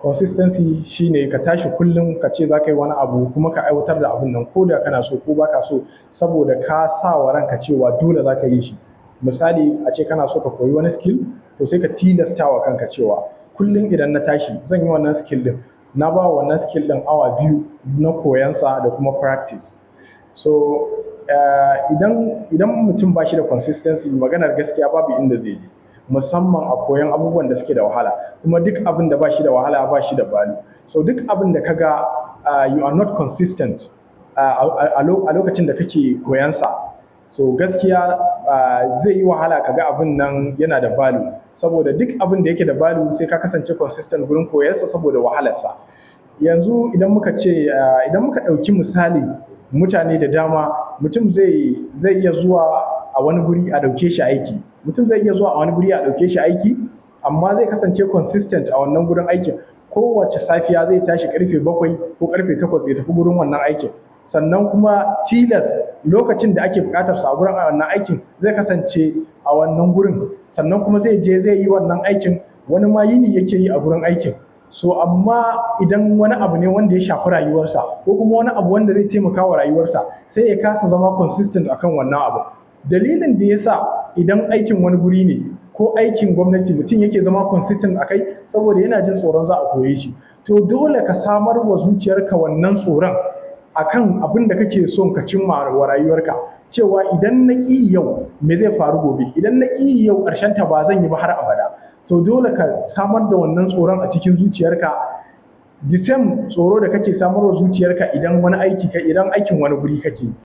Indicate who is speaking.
Speaker 1: Consistency shine ka tashi kullum ka ce za ka yi wani abu kuma ka aiwatar da abun nan ko da kana so ko ba ka so, saboda ka sa wa ranka cewa dole za ka yi shi. Misali a ce kana so ka koyi wani skill, to sai ka tilasta wa kanka cewa kullum idan na tashi zan yi wannan skill ɗin. Na ba wa wannan skill ɗin awa 2 na koyansa da kuma practice. So idan mutum ba shi da consistency, maganar gaskiya babu inda zai je. Musamman a koyan abubuwan da suke da wahala, kuma duk abin da ba shi da wahala ba shi da value. So duk abin da ka ga you are not consistent a lokacin da kake koyansa, so gaskiya zai yi wahala ka ga abin nan yana da value. Saboda duk abin da yake da value sai ka kasance consistent gurin koyansa saboda wahalarsa. Yanzu idan muka ɗauki misali, mutane da dama, mutum zai iya zuwa a wani guri a ɗauke shi aiki. Mutum zai iya zuwa a wani guri a ɗauke shi aiki, amma zai kasance consistent a wannan gurin aikin. Kowace safiya zai tashi ƙarfe 7 ko ƙarfe 8 ya tafi gurin wannan aikin. Sannan kuma tilas lokacin da ake buƙatar sa a gurin wannan aikin zai kasance a wannan gurin. Sannan kuma zai je zai yi wannan aikin, wani ma yini yake yi a gurin aikin. So amma idan wani abu ne wanda ya shafi rayuwarsa, ko kuma wani abu wanda zai taimaka wa rayuwarsa, sai ya kasa zama consistent akan wannan abu. Dalilin da ya sa idan aikin wani guri ne ko aikin gwamnati mutum yake zama consistent a kai, saboda yana jin tsoron za a koye shi. To dole ka samar wa zuciyarka wannan tsoron akan abin da kake son ka cimma wa rayuwarka, cewa idan na ƙi yau me zai faru gobe, idan na ƙi yau ƙarshenta ba zan yi ba har abada. To dole ka samar da wannan tsoron a cikin zuciyarka, the same tsoro da kake samar wa zuciyarka idan aikin wani guri kake.